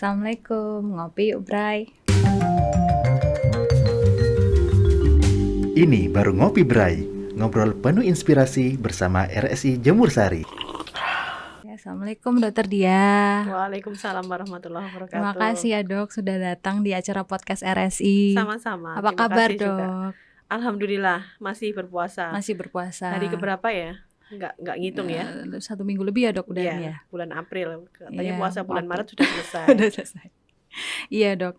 Assalamualaikum, ngopi yuk Bray. Ini baru Ngopi Bray, ngobrol penuh inspirasi bersama RSI Jemur Sari. Ya, Assalamualaikum Dokter Dia. Waalaikumsalam warahmatullahi wabarakatuh. Terima kasih ya Dok sudah datang di acara podcast RSI. Sama-sama. Apa Terima kabar kasih Dok? juga. Alhamdulillah masih berpuasa. Masih berpuasa. Hari keberapa ya? Nggak ngitung ya. 1 minggu lebih ya Dok udah Iya, ya. bulan April. Katanya Iya, puasa bulan April. Maret sudah selesai. Udah selesai. Iya Dok.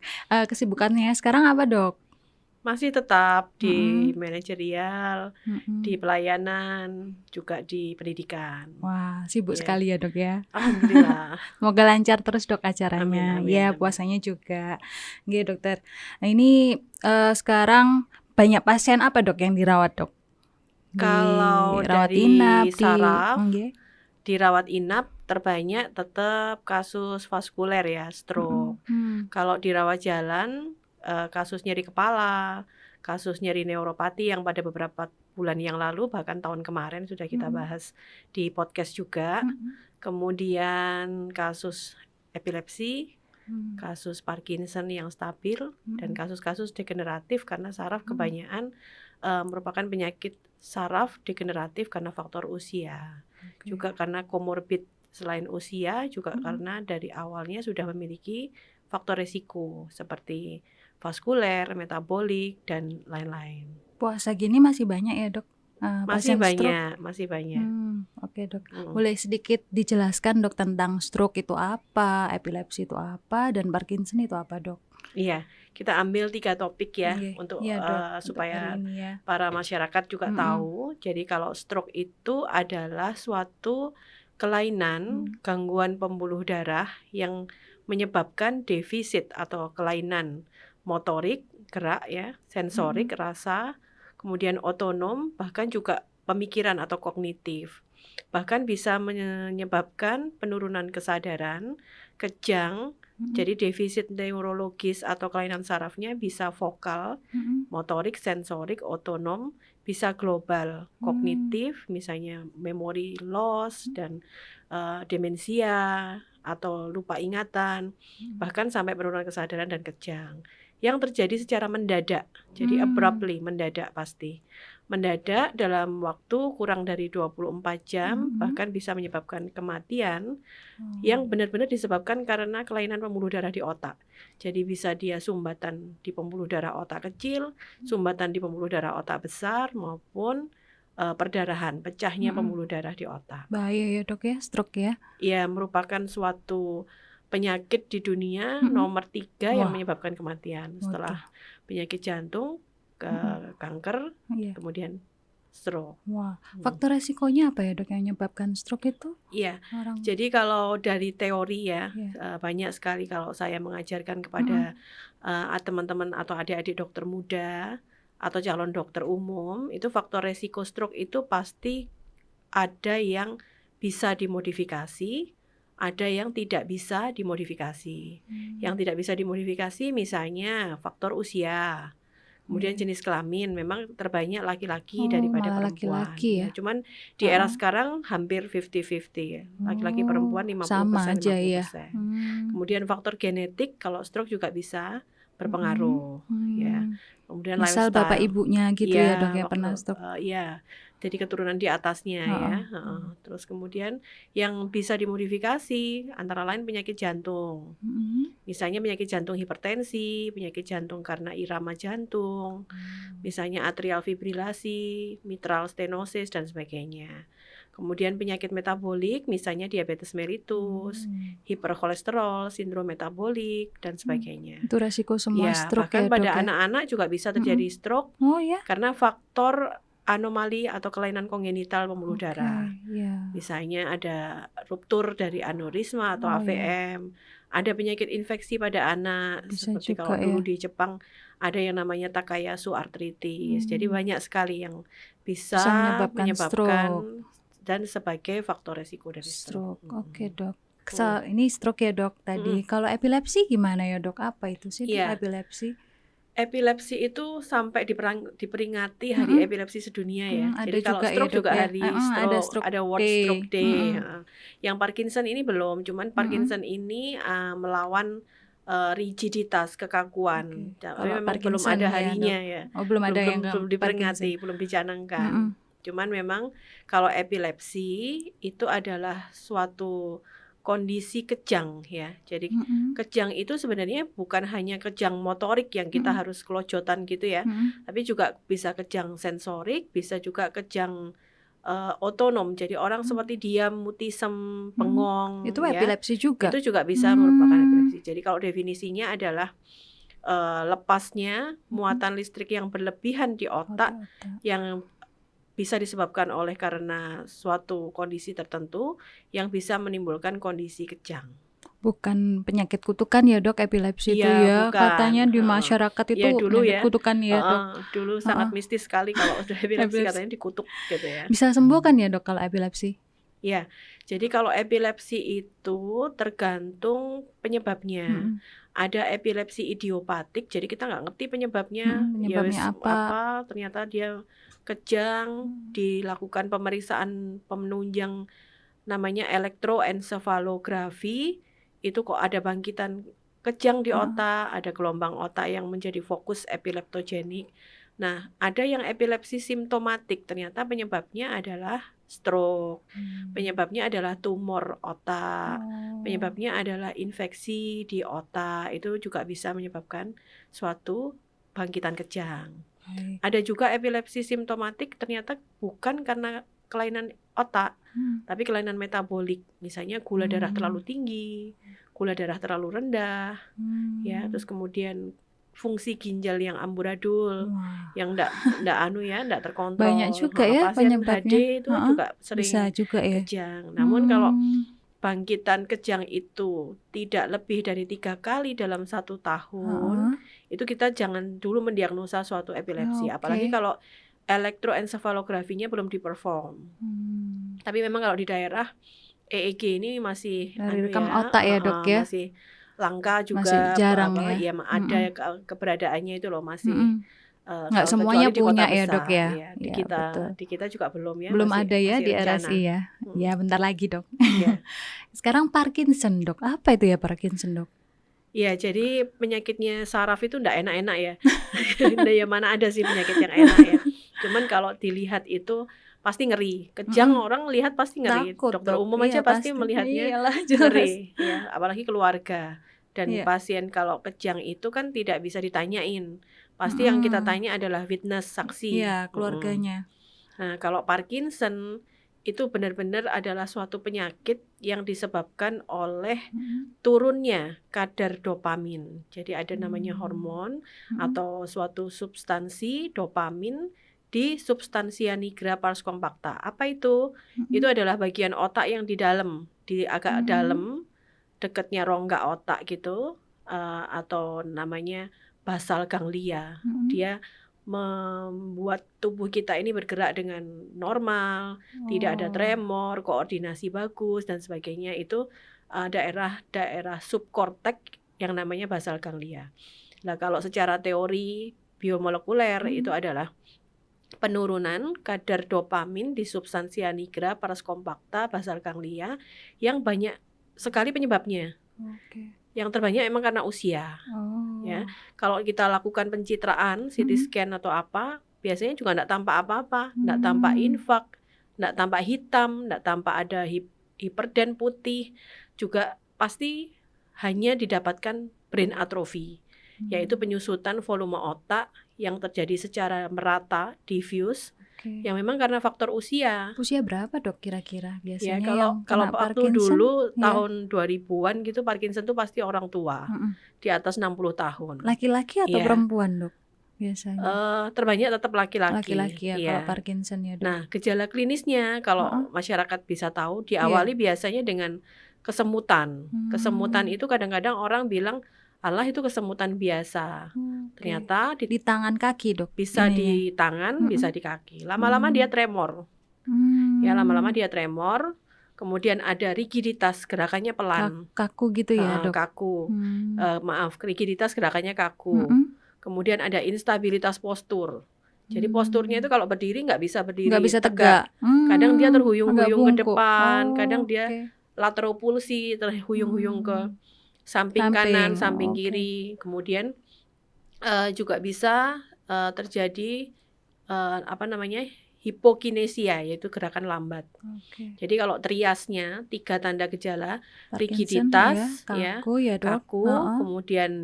Kesibukannya sekarang apa Dok? Masih tetap di manajerial, Mm-mm. di pelayanan, juga di pendidikan. Wah, sibuk Iya. sekali ya Dok ya. Alhamdulillah. Semoga lancar terus Dok acaranya. Amin, Ya, amin. puasanya juga. Oke Dokter. Nah ini sekarang banyak pasien apa Dok yang dirawat Dok? Kalau Dirawat dari inap saraf, Nggih. dirawat inap terbanyak tetap kasus vaskuler ya, stroke. Kalau dirawat jalan, kasus nyeri kepala, kasus nyeri neuropati yang pada beberapa bulan yang lalu, bahkan tahun kemarin sudah kita bahas di podcast juga. Kemudian kasus epilepsi, kasus Parkinson yang stabil, dan kasus-kasus degeneratif karena saraf kebanyakan merupakan penyakit saraf degeneratif karena faktor usia. Juga karena komorbid selain usia, juga karena dari awalnya sudah memiliki faktor risiko seperti vaskuler, metabolik, dan lain-lain. Puasa gini masih banyak ya Dok? Masih pasien stroke? banyak, masih banyak. Oke Dok. Mm. Boleh sedikit dijelaskan Dok tentang stroke itu apa, epilepsi itu apa, dan Parkinson itu apa Dok? Iya, kita ambil 3 topik ya untuk Iya, Dok, untuk supaya hari ini ya. para masyarakat juga tahu. Jadi kalau stroke itu adalah suatu kelainan gangguan pembuluh darah yang menyebabkan defisit atau kelainan motorik, gerak ya, sensorik, rasa, kemudian otonom, bahkan juga pemikiran atau kognitif. Bahkan bisa menyebabkan penurunan kesadaran, kejang. Jadi defisit neurologis atau kelainan sarafnya bisa vokal, motorik, sensorik, otonom, bisa global, kognitif, misalnya memory loss dan demensia atau lupa ingatan, bahkan sampai penurunan kesadaran dan kejang. Yang terjadi secara mendadak, jadi abruptly, mendadak pasti. Mendadak dalam waktu kurang dari 24 jam, bahkan bisa menyebabkan kematian yang benar-benar disebabkan karena kelainan pembuluh darah di otak. Jadi bisa dia sumbatan di pembuluh darah otak kecil, sumbatan di pembuluh darah otak besar, maupun perdarahan, pecahnya pembuluh darah di otak. Bahaya ya Dok ya, stroke ya? Ia merupakan suatu penyakit di dunia nomor 3 yang menyebabkan kematian setelah penyakit jantung, kanker, kemudian stroke. Wah, faktor resikonya apa ya Dok yang menyebabkan stroke itu? Iya, Orang jadi kalau dari teori ya, banyak sekali kalau saya mengajarkan kepada teman-teman atau adik-adik dokter muda atau calon dokter umum, itu faktor resiko stroke itu pasti ada yang bisa dimodifikasi, ada yang tidak bisa dimodifikasi. Yang tidak bisa dimodifikasi misalnya faktor usia, kemudian jenis kelamin, memang terbanyak laki-laki daripada perempuan. laki-laki ya? Cuman di era sekarang hampir 50-50 ya, laki-laki perempuan 50%, sama aja ya. 50%. Kemudian faktor genetik kalau stroke juga bisa berpengaruh ya. Kemudian Misal lifestyle. bapak ibunya gitu ya Dok ya pernah stroke. Iya, jadi keturunan di atasnya ya. Terus kemudian yang bisa dimodifikasi antara lain penyakit jantung. Misalnya penyakit jantung hipertensi, penyakit jantung karena irama jantung, misalnya atrial fibrilasi, mitral stenosis dan sebagainya. Kemudian penyakit metabolik, misalnya diabetes mellitus, hiperkolesterol, sindrom metabolik dan sebagainya. Itu resiko semua stroke bahkan ya Dok pada ya? anak-anak juga bisa terjadi stroke Oh ya? karena faktor anomali atau kelainan kongenital pembuluh darah. Iya. Misalnya ada ruptur dari aneurisma atau AVM, ada penyakit infeksi pada anak, Bisa seperti juga kalau dulu ya. di Jepang ada yang namanya Takayasu arthritis. Jadi banyak sekali yang bisa menyebabkan dan sebagai faktor resiko dari stroke. Oke Dok. Ini stroke ya Dok tadi. Kalau epilepsi gimana ya Dok? Apa itu sih Dok, epilepsi? Epilepsi itu sampai diperingati Hari Mm-mm. Epilepsi Sedunia ya. Ada Jadi kalau juga ya stroke dok juga ya. hari Ada stroke, stroke ada World day. Stroke Day. Yang Parkinson ini belum, cuman Mm-mm. Parkinson ini melawan rigiditas, Oke. kekakuan. Tapi Kalau memang belum Parkinson ada ya dok. harinya ya. Oh belum Belum ada belum yang belum Parkinson. diperingati, belum dicanangkan. Mm-mm. Cuman memang kalau epilepsi itu adalah suatu kondisi kejang ya. Jadi Mm-mm. kejang itu sebenarnya bukan hanya kejang motorik yang kita Mm-mm. harus kelojotan gitu ya, Mm-mm. tapi juga bisa kejang sensorik, bisa juga kejang otonom. Jadi orang Mm. seperti diam, mutisem, Mm. bengong Itu ya. epilepsi juga. Itu juga bisa merupakan Hmm. epilepsi. Jadi kalau definisinya adalah lepasnya Mm-mm. muatan listrik yang berlebihan di Oh, di otak otak. yang bisa disebabkan oleh karena suatu kondisi tertentu yang bisa menimbulkan kondisi kejang. Bukan penyakit kutukan ya dok epilepsi itu Iya, ya. Katanya bukan. di masyarakat itu Ya dulu penyakit ya, kutukan ya dok. dulu sangat mistis sekali kalau udah epilepsi Epilepsi. katanya dikutuk gitu ya. Bisa sembuh kan ya dok kalau epilepsi? Ya, jadi kalau epilepsi itu tergantung penyebabnya. Mm-mm. Ada epilepsi idiopatik, jadi kita nggak ngerti penyebabnya. Mm-mm, Ya penyebabnya wis apa? ternyata dia kejang, dilakukan pemeriksaan penunjang namanya elektroensefalografi, itu kok ada bangkitan kejang di otak, ada gelombang otak yang menjadi fokus epileptogenik. Nah, ada yang epilepsi simptomatik, ternyata penyebabnya adalah stroke, penyebabnya adalah tumor otak, penyebabnya adalah infeksi di otak, itu juga bisa menyebabkan suatu bangkitan kejang. Baik. Ada juga epilepsi simptomatik ternyata bukan karena kelainan otak, tapi kelainan metabolik, misalnya gula darah terlalu tinggi, gula darah terlalu rendah, ya, terus kemudian fungsi ginjal yang amburadul, Wah, yang enggak terkontrol. banyak juga ya Pasien penyebabnya. HD itu juga Bisa sering juga ya. kejang. Namun kalau bangkitan kejang itu tidak lebih dari 3 kali dalam 1 tahun, itu kita jangan dulu mendiagnosa suatu epilepsi. Oke. Apalagi kalau elektroensefalografinya belum diperform. Tapi memang kalau di daerah EEG ini masih Dari rekam otak ya dok ya. masih langka juga, Masih jarang ya. ya ada keberadaannya itu loh masih. Nggak Kecuali semuanya di kota punya ya dok besar, ya. ya. Ya, betul. Di kita juga belum ya. Belum ada ya masih di rencana. RSI ya. Ya bentar lagi dok. Ya. Sekarang Parkinson dok. Apa itu ya Parkinson dok? Ya, jadi penyakitnya saraf itu enggak enak-enak ya. Ya mana ada sih penyakit yang enak ya. Cuman kalau dilihat itu pasti ngeri. Kejang orang lihat pasti ngeri. Takut, Dokter dok. umum Iya, aja pasti melihatnya Iyalah, jelas. ngeri ya, apalagi keluarga. Dan Iya. pasien kalau kejang itu kan tidak bisa ditanyain. Pasti yang kita tanya adalah witness, saksi. Iya, keluarganya. Nah, kalau Parkinson itu benar-benar adalah suatu penyakit yang disebabkan oleh turunnya kadar dopamin. Jadi ada namanya hormon atau suatu substansi dopamin di substansia nigra pars compacta. Apa itu? Itu adalah bagian otak yang di dalam, di agak dalam, dekatnya rongga otak gitu, atau namanya basal ganglia. Dia membuat tubuh kita ini bergerak dengan normal, tidak ada tremor, koordinasi bagus dan sebagainya. Itu daerah subkortek yang namanya basal ganglia. Nah, kalau secara teori biomolekuler itu adalah penurunan kadar dopamin di substansia nigra pars compacta basal ganglia yang banyak sekali penyebabnya. Yang terbanyak emang karena usia. Ya, kalau kita lakukan pencitraan, CT scan atau apa, biasanya juga enggak tampak apa-apa, enggak tampak infak, enggak tampak hitam, enggak tampak ada hiperden putih, juga pasti hanya didapatkan brain atrophy, yaitu penyusutan volume otak yang terjadi secara merata, diffuse, yang memang karena faktor usia. Usia berapa dok kira-kira biasanya Ya, yang kalau kena waktu Parkinson? dulu tahun 2000-an gitu Parkinson tuh pasti orang tua, di atas 60 tahun. Laki-laki atau perempuan dok biasanya? Terbanyak tetap laki-laki. Laki-laki ya kalau Parkinson ya dok. Nah, gejala klinisnya kalau masyarakat bisa tahu diawali biasanya dengan kesemutan. Kesemutan itu kadang-kadang orang bilang, alah itu kesemutan biasa. Ternyata di tangan kaki dok. Bisa di tangan, bisa di kaki. Lama-lama dia tremor. Ya, lama-lama dia tremor. Kemudian ada rigiditas, gerakannya pelan. Kaku gitu ya dok. Kaku. Rigiditas gerakannya kaku. Kemudian ada instabilitas postur. Jadi posturnya itu kalau berdiri nggak bisa berdiri Nggak bisa tegak. tegak. Kadang dia Agak terhuyung-huyung ke bungkuk. depan, kadang Oh, dia oke. lateralpulsi, terhuyung-huyung ke samping Samping. kanan, samping Oh, oke. kiri. Kemudian juga bisa terjadi hipokinesia, yaitu gerakan lambat. Oke. Jadi kalau triasnya 3 tanda gejala, Parkinson rigiditas ya, ya, kaku ya, Dok. kaku, kemudian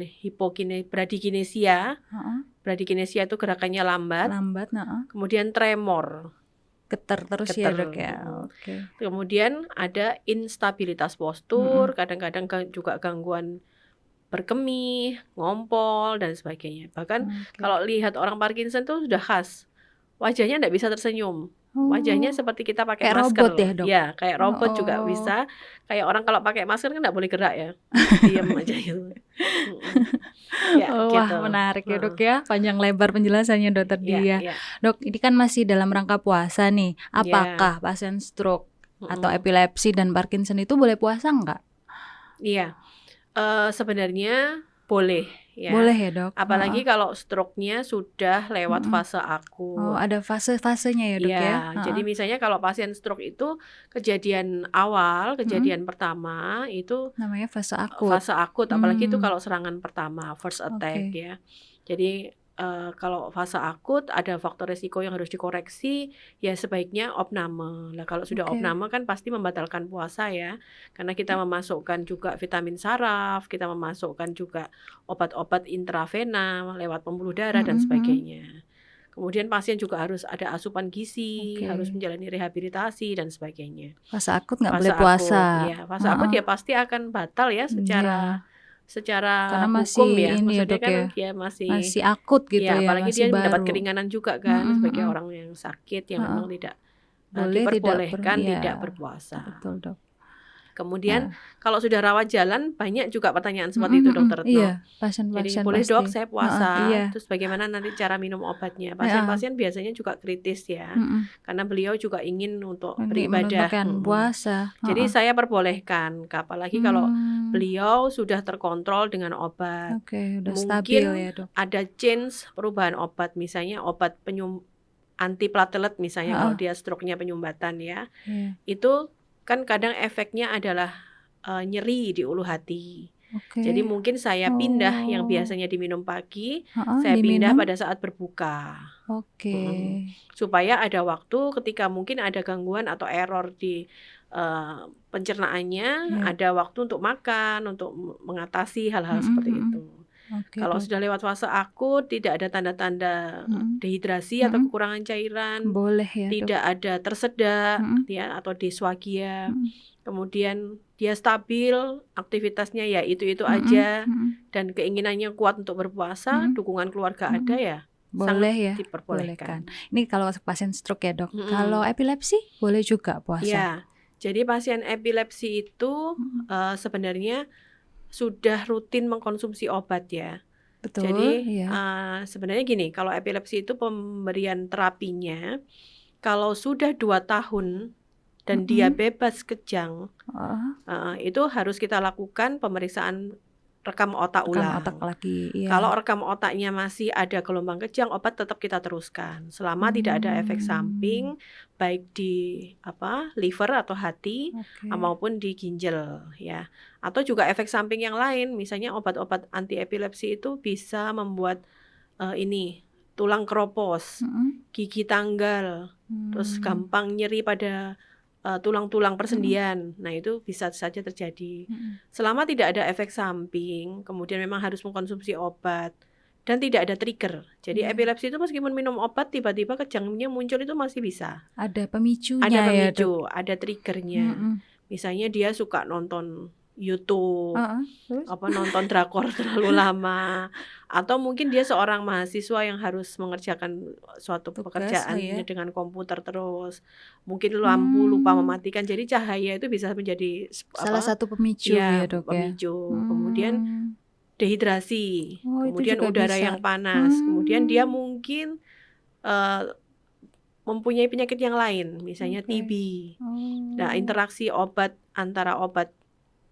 bradykinesia. Heeh. Bradykinesia itu gerakannya lambat, Lambat, kemudian tremor, getar terus ya, getar. Dok ya. Oke. Kemudian ada instabilitas postur, kadang-kadang juga gangguan berkemih, ngompol dan sebagainya. Bahkan Oke. kalau lihat orang Parkinson tuh sudah khas, wajahnya enggak bisa tersenyum. Oh, Wajahnya seperti kita pakai kayak masker. robot ya, Dok? Ya, kayak robot juga Oh. bisa. Kayak orang kalau pakai masker kan enggak boleh gerak ya. Diam aja gitu. Ya, Wah, gitu. menarik ya, Dok ya. Panjang lebar penjelasannya Dokter Dia. Ya. Dok, ini kan masih dalam rangka puasa nih. Apakah pasien stroke atau epilepsi dan Parkinson itu boleh puasa enggak? Iya. Sebenarnya boleh ya. Boleh ya, Dok. Apalagi kalau stroke-nya sudah lewat fase akut. Oh, ada fase-fasenya ya, Dok ya. Jadi misalnya kalau pasien stroke itu kejadian awal, kejadian pertama itu namanya fase akut. Fase akut, apalagi itu kalau serangan pertama, first attack Oke. ya. Jadi kalau fase akut ada faktor resiko yang harus dikoreksi, ya sebaiknya opname. Nah, kalau sudah Oke. opname kan pasti membatalkan puasa ya. Karena kita memasukkan juga vitamin saraf, kita memasukkan juga obat-obat intravena lewat pembuluh darah dan sebagainya. Kemudian pasien juga harus ada asupan gizi, Oke. harus menjalani rehabilitasi dan sebagainya. Fase akut nggak Fase boleh puasa. Iya, fase akut ya pasti akan batal ya secara Karena hukum masih ya. ini ya, Maksudnya Dok kan ya. dia Masih akut gitu ya, ya, apalagi masih dia mendapat baru. keringanan juga kan sebagai orang yang sakit yang memang tidak Boleh diperbolehkan iya. tidak berpuasa. Betul, Dok. Kemudian kalau sudah rawat jalan banyak juga pertanyaan seperti itu, Dokter Retno. Iya, pasien-pasien Jadi boleh pasti. Dok saya puasa, Iya. terus bagaimana nanti cara minum obatnya? Pasien-pasien biasanya juga kritis ya, karena beliau juga ingin untuk beribadah. Menunaikan puasa. Jadi saya perbolehkan, apalagi kalau beliau sudah terkontrol dengan obat. Oke, udah Mungkin stabil ya, Dok. ada change perubahan obat, misalnya obat antiplatelet misalnya kalau dia stroke-nya penyumbatan ya. Iya. Itu kan kadang efeknya adalah nyeri di ulu hati. Oke. Jadi mungkin saya pindah yang biasanya diminum pagi, saya diminum? pindah pada saat berbuka. Oke. Supaya ada waktu ketika mungkin ada gangguan atau error di pencernaannya, ada waktu untuk makan, untuk mengatasi hal-hal seperti itu. Oke, Kalau Dok. sudah lewat fase akut, tidak ada tanda-tanda dehidrasi atau kekurangan cairan, boleh ya, Dok. tidak ada tersedak ya atau dysfagia. Kemudian dia stabil, aktivitasnya ya itu-itu aja dan keinginannya kuat untuk berpuasa, dukungan keluarga ada ya. Boleh sangat ya, diperbolehkan. Ini kalau pasien stroke ya, Dok. Kalau epilepsi boleh juga puasa. Ya. Jadi pasien epilepsi itu sebenarnya sudah rutin mengkonsumsi obat ya. Betul. Jadi iya. sebenarnya gini, kalau epilepsi itu pemberian terapinya kalau sudah 2 tahun dan dia bebas kejang, itu harus kita lakukan pemeriksaan rekam otak ulang. Rekam otak lagi. Iya. Kalau rekam otaknya masih ada gelombang kejang, obat tetap kita teruskan selama tidak ada efek samping baik di liver atau hati maupun di ginjal ya. Atau juga efek samping yang lain, misalnya obat-obat anti epilepsi itu bisa membuat tulang keropos, gigi tanggal, terus gampang nyeri pada tulang-tulang persendian. Nah, itu bisa saja terjadi. Selama tidak ada efek samping, kemudian memang harus mengkonsumsi obat dan tidak ada trigger. Jadi epilepsi itu meskipun minum obat tiba-tiba kejangnya muncul itu masih bisa. Ada pemicunya Ada ya, pemicu, Dok. ada triggernya. Misalnya dia suka nonton YouTube, nonton drakor terlalu lama, atau mungkin dia seorang mahasiswa yang harus mengerjakan suatu pekerjaan dengan komputer terus, mungkin lampu lupa mematikan, jadi cahaya itu bisa menjadi salah satu pemicu ya, Dok. Pemicu. Kemudian dehidrasi, kemudian udara bisa. yang panas, kemudian dia mungkin mempunyai penyakit yang lain, misalnya TB. Nah, interaksi obat antara obat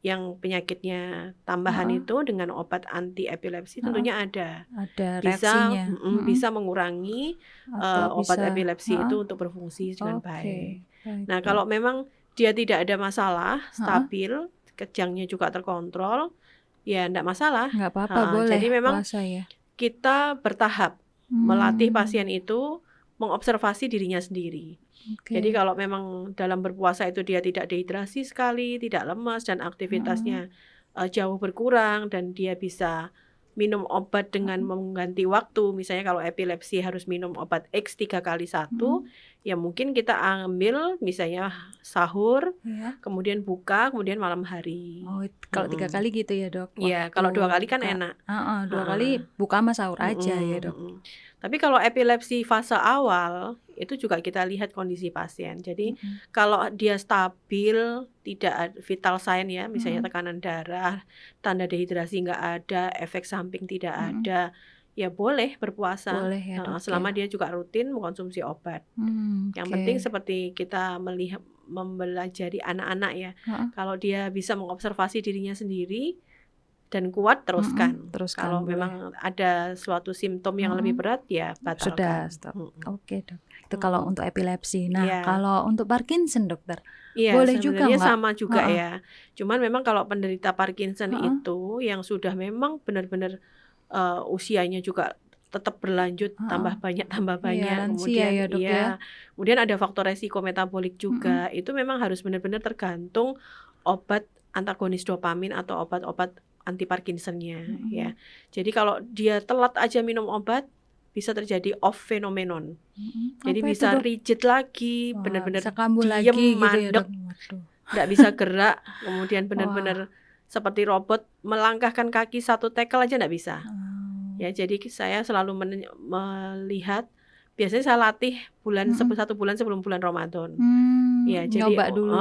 yang penyakitnya tambahan Heeh. itu dengan obat anti epilepsi Heeh. tentunya ada. Ada Bisa reaksinya. bisa mengurangi Atau obat bisa epilepsi heeh. itu untuk berfungsi dengan baik. Oke, baik, Nah, Dok. kalau memang dia tidak ada masalah, Heeh. stabil, kejangnya juga terkontrol, ya enggak masalah. Nggak apa-apa, boleh Jadi memang puasa ya? kita bertahap melatih pasien Hmm, itu mengobservasi dirinya sendiri. Jadi oke. kalau memang dalam berpuasa itu dia tidak dehidrasi sekali, tidak lemas dan Heeh. aktivitasnya jauh berkurang dan dia bisa minum obat dengan Heeh. mengganti waktu. Misalnya kalau epilepsi harus minum obat X 3 kali 1, Mhm. ya mungkin kita ambil misalnya sahur, Iya. kemudian buka, kemudian malam hari. Oh, kalau 3 kali gitu ya, Dok? Iya, Waktu kalau 2 kali kan buka. enak. Heeh, 2 kali Heeh. buka sama sahur aja ya, Dok? Tapi kalau epilepsi fase awal, itu juga kita lihat kondisi pasien. Jadi Mhm. kalau dia stabil, tidak vital sign ya, misalnya Mhm. tekanan darah, tanda dehidrasi nggak ada, efek samping tidak Mhm. ada, ya boleh berpuasa, Boleh ya, Dok, selama ya? dia juga rutin mengkonsumsi obat. Yang penting Oke. seperti kita mempelajari anak-anak ya, Heeh. kalau dia bisa mengobservasi dirinya sendiri dan kuat, teruskan. Teruskan, Kalau boleh. memang ada suatu simptom yang lebih Mhm. berat, ya Sudah, batalkan. stop. Oke, Dok. Itu kalau untuk epilepsi. Nah, Iya. kalau untuk Parkinson, Dokter, Iya, boleh juga sebenarnya nggak? sama juga Heeh. ya. Cuman memang kalau penderita Parkinson Heeh. itu yang sudah memang benar-benar usianya juga tetap berlanjut, Heeh. tambah banyak, Iya, lansia kemudian ya, Dok, ya? kemudian ada faktor resiko metabolik Mhm. juga. Itu memang harus benar-benar tergantung obat antagonis dopamin atau obat-obat anti Parkinson-nya ya. Mhm. Jadi kalau dia telat aja minum obat, bisa terjadi off phenomenon. Jadi Apa itu, bisa Dok? rigid lagi, Wah, benar-benar bisa kambuh diem, lagi gitu ya, mandek, Dok? Waduh. nggak bisa gerak, kemudian Wah. benar-benar seperti robot, melangkahkan kaki 1 tackle aja nggak bisa. Oh. Ya, jadi saya selalu melihat, biasanya saya latih Mhm. 1 bulan sebelum bulan Ramadan. Ya, jadi Nyoba dulu.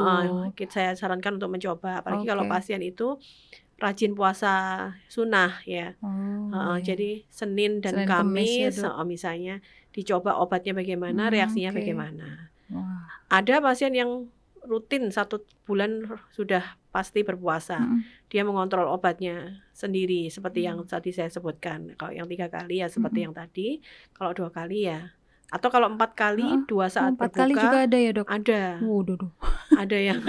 saya sarankan untuk mencoba, apalagi kalau Oke. pasien itu rajin puasa sunnah ya. Oh, iya. Jadi Senin dan Senin Kemis ya, Kamis, Dok? misalnya dicoba obatnya bagaimana, reaksinya Oke. bagaimana. Wah. Ada pasien yang rutin 1 bulan sudah pasti berpuasa. Mhm. Dia mengontrol obatnya sendiri seperti yang Mmm. tadi saya sebutkan. Kalau yang 3 kali ya seperti Mhm. yang tadi, kalau 2 kali ya atau kalau 4 kali, Heeh. 2 Oh, saat 4 kali juga berbuka, ada ya, Dok? ada. Waduh. Ada yang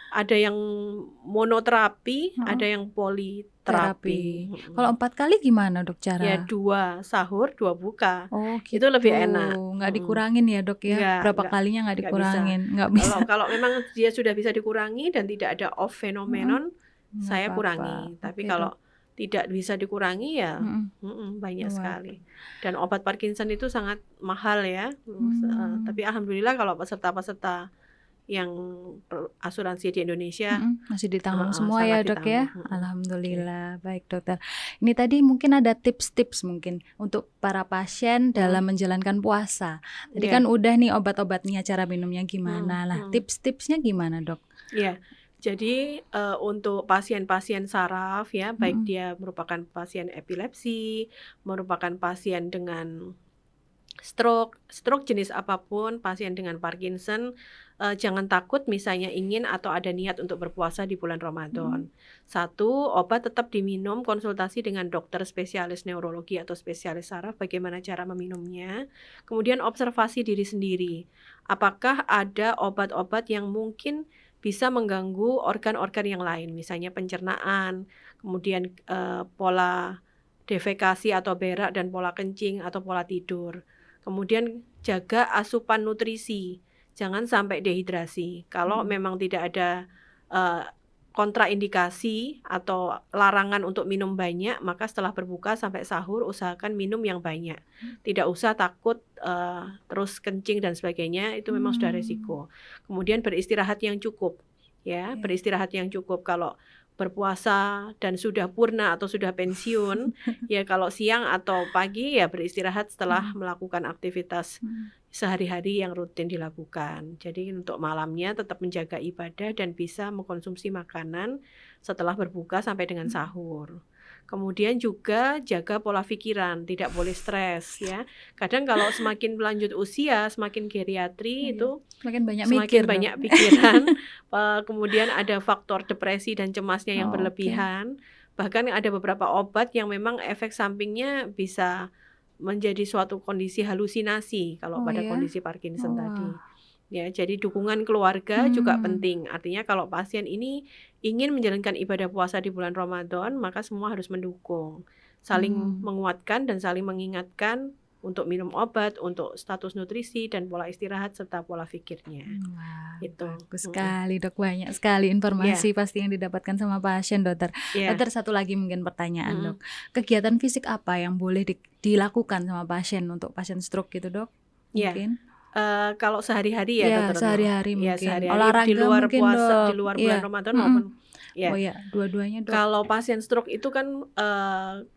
ada yang monoterapi, Heeh. ada yang Terapi. politerapi. Kalau 4 kali gimana, Dok, Ya cara? 2 sahur, 2 buka. Oh, Itu gitu. lebih enak. Nggak dikurangin ya, Dok, ya? Berapa Enggak kalinya nggak nggak bisa. dikurangin? Nggak bisa. Kalau memang dia sudah bisa dikurangi dan tidak ada off Heeh. phenomenon, Nggak saya apa-apa. kurangi. Tapi Oke, kalau Dok. tidak bisa dikurangi ya banyak Waduh. sekali. Dan obat Parkinson itu sangat mahal ya. Mmm. Tapi alhamdulillah kalau peserta-peserta yang asuransi di Indonesia Masih ditanggung semua ya, sangat Dok, ya? ditanggung. Oke. Alhamdulillah. Baik, Dokter. Ini tadi mungkin ada tips-tips mungkin untuk para pasien dalam menjalankan puasa. Tadi Iya. kan udah nih obat-obatnya, cara minumnya gimana. Nah, tips-tipsnya gimana, Dok? Iya. Jadi untuk pasien-pasien saraf ya, baik Mhm. dia merupakan pasien epilepsi, merupakan pasien dengan stroke jenis apapun, pasien dengan Parkinson, jangan takut misalnya ingin atau ada niat untuk berpuasa di bulan Ramadan. 1, obat tetap diminum, konsultasi dengan dokter spesialis neurologi atau spesialis saraf bagaimana cara meminumnya. Kemudian observasi diri sendiri. Apakah ada obat-obat yang mungkin bisa mengganggu organ-organ yang lain, misalnya pencernaan, kemudian pola defekasi atau berak dan pola kencing atau pola tidur. Kemudian jaga asupan nutrisi, jangan sampai dehidrasi. Kalau memang tidak ada kontraindikasi atau larangan untuk minum banyak, maka setelah berbuka sampai sahur usahakan minum yang banyak. Tidak usah takut terus kencing dan sebagainya, itu memang sudah resiko. Kemudian beristirahat yang cukup ya, Oke. beristirahat yang cukup. Kalau berpuasa dan sudah purna atau sudah pensiun, ya kalau siang atau pagi ya beristirahat setelah melakukan aktivitas sehari-hari yang rutin dilakukan. Jadi untuk malamnya tetap menjaga ibadah dan bisa mengkonsumsi makanan setelah berbuka sampai dengan sahur. Kemudian juga jaga pola pikiran, tidak boleh stres ya. Kadang kalau semakin lanjut usia, semakin geriatri itu Semakin banyak semakin mikir dong. banyak pikiran, kemudian ada faktor depresi dan cemasnya yang Oh, oke. berlebihan. Bahkan ada beberapa obat yang memang efek sampingnya bisa menjadi suatu kondisi halusinasi kalau Oh pada ya? kondisi Parkinson tadi. Wah. Ya, jadi dukungan keluarga juga Hmm. penting. Artinya kalau pasien ini ingin menjalankan ibadah puasa di bulan Ramadan, maka semua harus mendukung, saling menguatkan dan saling mengingatkan untuk minum obat, untuk status nutrisi dan pola istirahat serta pola pikirnya. Wah, Itu. bagus sekali dok, banyak sekali informasi pasti yang didapatkan sama pasien dokter. Ya. Dokter, satu lagi mungkin pertanyaan dok, kegiatan fisik apa yang boleh dilakukan sama pasien untuk pasien stroke gitu dok? Ya. Mungkin? Kalau sehari-hari ya, Ya, dokter. sehari-hari Ya, mungkin. sehari-hari Olahraga di luar mungkin puasa, dok. di luar Iya. bulan Ramadan maupun ya. Oh ya, dua-duanya dok. Kalau pasien stroke itu kan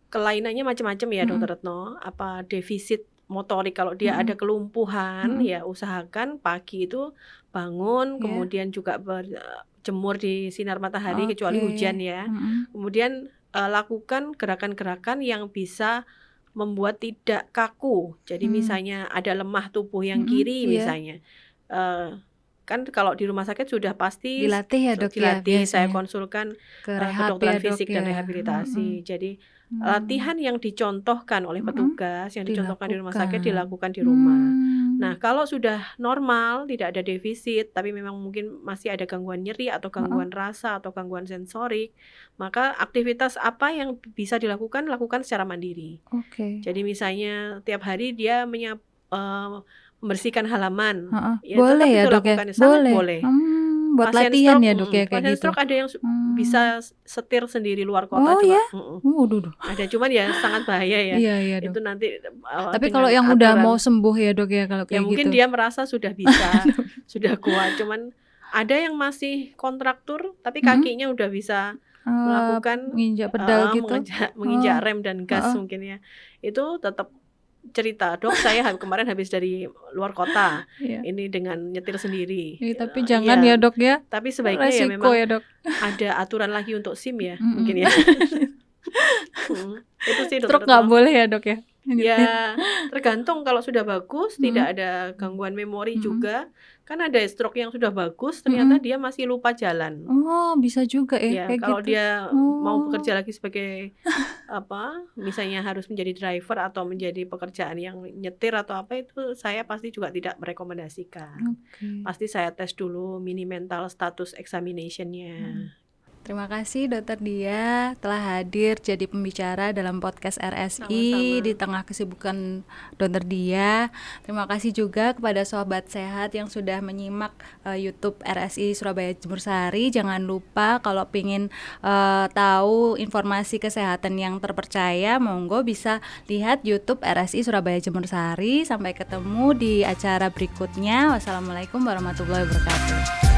kelainannya macam-macam ya dokter Retno. Apa defisit motorik, kalau dia ada kelumpuhan ya usahakan pagi itu bangun, kemudian juga berjemur di sinar matahari kecuali hujan ya. Kemudian lakukan gerakan-gerakan yang bisa membuat tidak kaku. Jadi misalnya ada lemah tubuh yang kiri misalnya, kan kalau di rumah sakit sudah pasti Dilatih ya dok ya dilatih. Saya biasanya. konsulkan Ke rehab kedokteran ya dok fisik dan ya. rehabilitasi. Jadi latihan yang dicontohkan oleh petugas, yang dicontohkan di rumah sakit dilakukan di rumah. Nah, kalau sudah normal, tidak ada defisit, tapi memang mungkin masih ada gangguan nyeri atau gangguan rasa atau gangguan sensorik, maka aktivitas apa yang bisa dilakukan, lakukan secara mandiri. Oke. Jadi misalnya tiap hari dia membersihkan halaman, ya boleh tetap ya itu dok ya? lakukan, sangat Boleh. boleh. Buat Pasien latihan stroke, ya dok ya kayak pasien gitu. stroke ada yang bisa setir sendiri luar kota Oh coba. ya? Waduh. Ada, cuman ya sangat bahaya ya. Iya dok. Itu nanti Tapi dengan kalau yang udah aturan, mau sembuh ya dok ya kalau ya kayak mungkin gitu. dia merasa sudah bisa, sudah kuat. Cuman ada yang masih kontraktur, tapi kakinya udah bisa melakukan menginjak pedal gitu. menginjak rem dan gas mungkin ya. Itu tetap cerita, dok saya kemarin habis dari luar kota, ini dengan nyetir sendiri. Tapi jangan ya dok ya. Tapi sebaiknya Resiko ya memang ya dok. ada aturan lagi untuk SIM ya, mungkin ya. Itu sih Stroke dokter nggak Retno. boleh ya dok ya. Ya tergantung, kalau sudah bagus tidak ada gangguan memori juga. Kan ada stroke yang sudah bagus ternyata dia masih lupa jalan. Oh bisa juga ya, Ya, kayak kalau gitu. dia mau bekerja lagi sebagai misalnya harus menjadi driver atau menjadi pekerjaan yang nyetir atau apa, itu saya pasti juga tidak merekomendasikan. Pasti saya tes dulu mini mental status examination-nya. Terima kasih Dokter Dia telah hadir jadi pembicara dalam podcast RSI. Sama-sama. Di tengah kesibukan Dokter Dia. Terima kasih juga kepada Sobat Sehat yang sudah menyimak YouTube RSI Surabaya Jemur Sari. Jangan lupa kalau ingin tahu informasi kesehatan yang terpercaya, monggo bisa lihat YouTube RSI Surabaya Jemur Sari. Sampai ketemu di acara berikutnya. Wassalamualaikum warahmatullahi wabarakatuh.